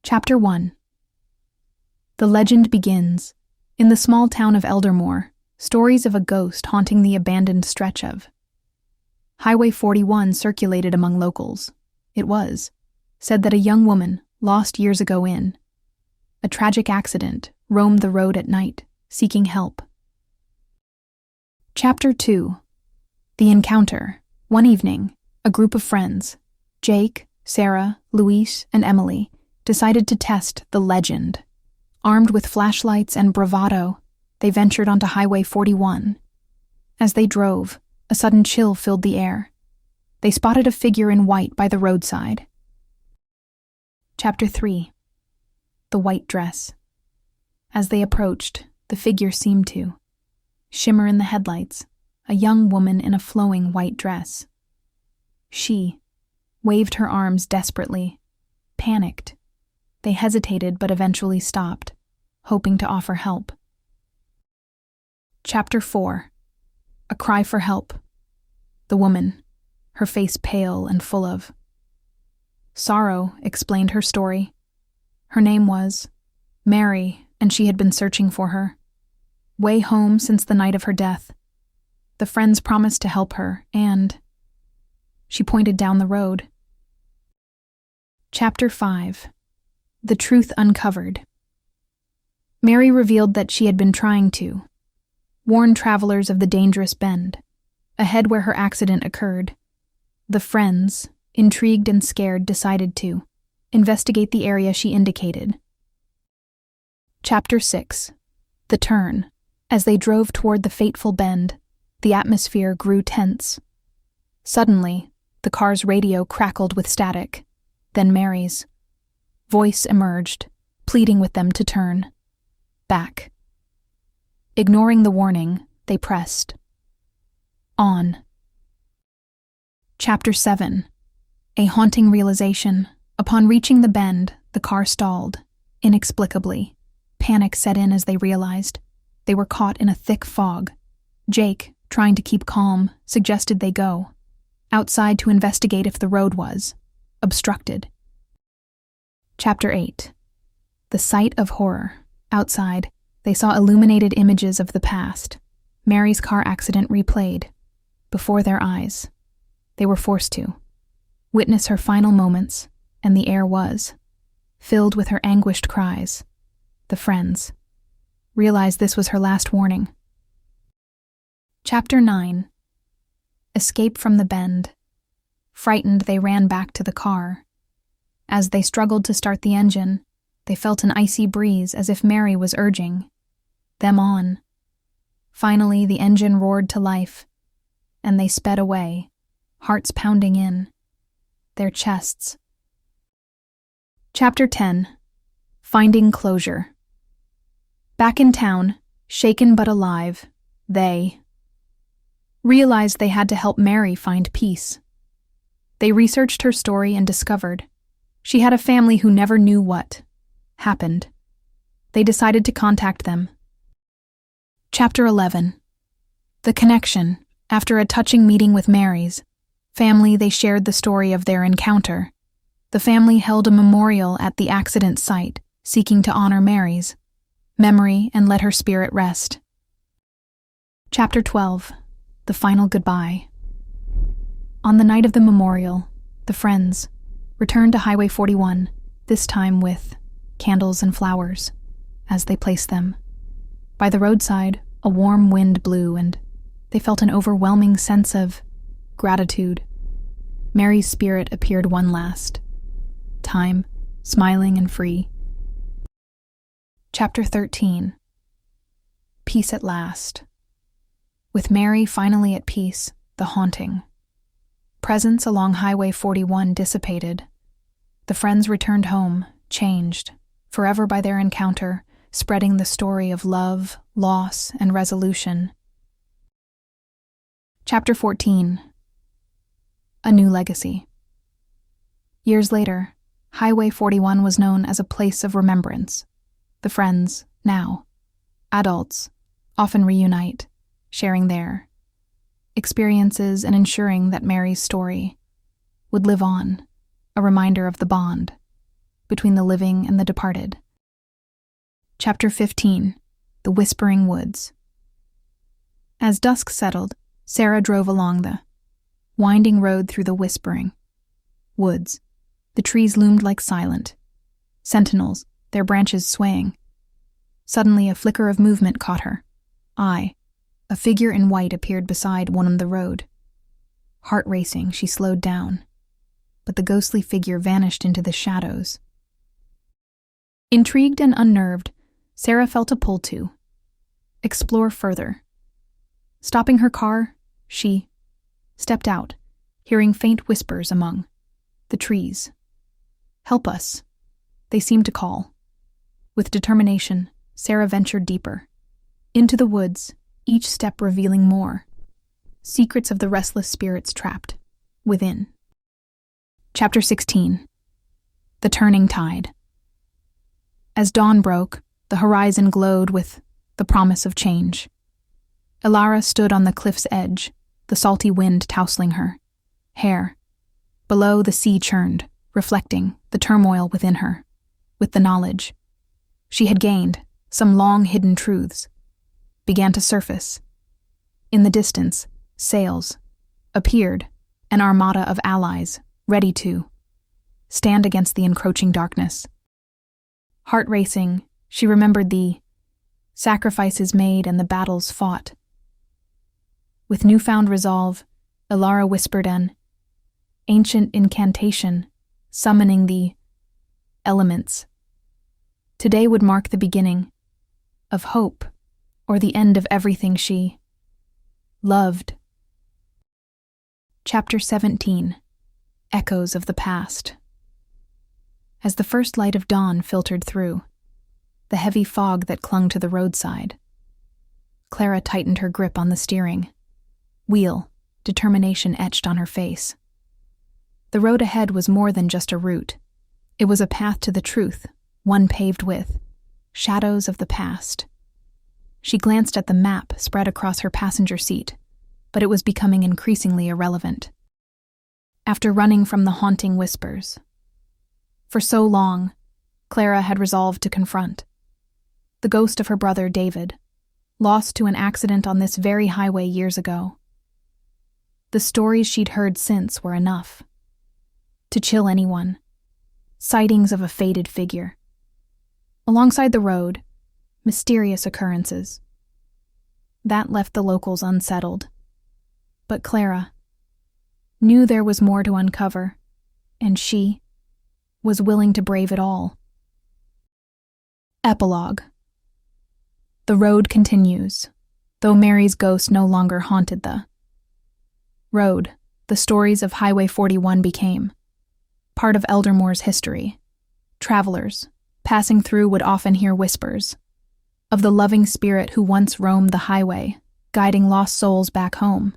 Chapter 1. The legend begins. In the small town of Eldermoor, stories of a ghost haunting the abandoned stretch of Highway 41 circulated among locals. It was said that a young woman, lost years ago in a tragic accident, roamed the road at night, seeking help. Chapter 2. The encounter. One evening, a group of friends, Jake, Sarah, Luis, and Emily, decided to test the legend. Armed with flashlights and bravado, they ventured onto Highway 41. As they drove, a sudden chill filled the air. They spotted a figure in white by the roadside. Chapter 3. The white dress. As they approached, the figure seemed to shimmer in the headlights, a young woman in a flowing white dress. She waved her arms desperately, panicked. They hesitated but eventually stopped, hoping to offer help. Chapter 4. A cry for help. The woman, her face pale and full of sorrow, explained her story. Her name was Mary, and she had been searching for her. Way home since the night of her death. The friends promised to help her, and she pointed down the road. Chapter 5. The truth uncovered. Mary revealed that she had been trying to warn travelers of the dangerous bend, ahead where her accident occurred. The friends, intrigued and scared, decided to investigate the area she indicated. Chapter 6. The turn. As they drove toward the fateful bend, the atmosphere grew tense. Suddenly, the car's radio crackled with static. Then Mary's voice emerged, pleading with them to turn back. Ignoring the warning, they pressed on. Chapter 7. A haunting realization. Upon reaching the bend, the car stalled, inexplicably. Panic set in as they realized they were caught in a thick fog. Jake, trying to keep calm, suggested they go outside to investigate if the road was obstructed. Chapter 8. The sight of horror. Outside, they saw illuminated images of the past. Mary's car accident replayed before their eyes. They were forced to witness her final moments, and the air was filled with her anguished cries. The friends realized this was her last warning. Chapter 9. Escape from the bend. Frightened, they ran back to the car. As they struggled to start the engine, they felt an icy breeze as if Mary was urging them on. Finally, the engine roared to life, and they sped away, hearts pounding in their chests. Chapter 10. Finding closure. Back in town, shaken but alive, they realized they had to help Mary find peace. They researched her story and discovered she had a family who never knew what happened. They decided to contact them. Chapter 11. The connection. After a touching meeting with Mary's family, they shared the story of their encounter. The family held a memorial at the accident site, seeking to honor Mary's memory and let her spirit rest. Chapter 12. The final goodbye. On the night of the memorial, the friends returned to Highway 41, this time with candles and flowers. As they placed them by the roadside, a warm wind blew, and they felt an overwhelming sense of gratitude. Mary's spirit appeared one last time, smiling and free. Chapter 13. Peace at last. With Mary finally at peace, the haunting presence along Highway 41 dissipated. The friends returned home, changed forever by their encounter, spreading the story of love, loss, and resolution. Chapter 14. A new legacy. Years later, Highway 41 was known as a place of remembrance. The friends, now adults, often reunite, sharing their experiences and ensuring that Mary's story would live on, a reminder of the bond between the living and the departed. Chapter 15. The Whispering Woods. As dusk settled, Sarah drove along the winding road through the whispering woods. The trees loomed like silent sentinels, their branches swaying. Suddenly a flicker of movement caught her eye. A figure in white appeared beside one on the road. Heart racing, she slowed down, but the ghostly figure vanished into the shadows. Intrigued and unnerved, Sarah felt a pull to explore further. Stopping her car, she stepped out, hearing faint whispers among the trees. "Help us," they seemed to call. With determination, Sarah ventured deeper into the woods, each step revealing more secrets of the restless spirits trapped within. Chapter 16. The Turning Tide. As dawn broke, the horizon glowed with the promise of change. Clara stood on the cliff's edge, the salty wind tousling her hair. Below, the sea churned, reflecting the turmoil within her. With the knowledge she had gained, some long-hidden truths began to surface. In the distance, sails appeared, an armada of allies, ready to stand against the encroaching darkness. Heart racing, she remembered the sacrifices made and the battles fought. With newfound resolve, Clara whispered an ancient incantation, summoning the elements. Today would mark the beginning of hope, or the end of everything she loved. Chapter 17. Echoes of the Past. As the first light of dawn filtered through the heavy fog that clung to the roadside, Clara tightened her grip on the steering wheel, determination etched on her face. The road ahead was more than just a route. It was a path to the truth, one paved with shadows of the past. She glanced at the map spread across her passenger seat, but it was becoming increasingly irrelevant. After running from the haunting whispers for so long, Clara had resolved to confront the ghost of her brother David, lost to an accident on this very highway years ago. The stories she'd heard since were enough to chill anyone. Sightings of a faded figure alongside the road, mysterious occurrences. That left the locals unsettled. But Clara knew there was more to uncover, and she was willing to brave it all. Epilogue. The road continues, though Mary's ghost no longer haunted the road. The stories of Highway 41 became part of Eldermoor's history. Travelers passing through would often hear whispers of the loving spirit who once roamed the highway, guiding lost souls back home.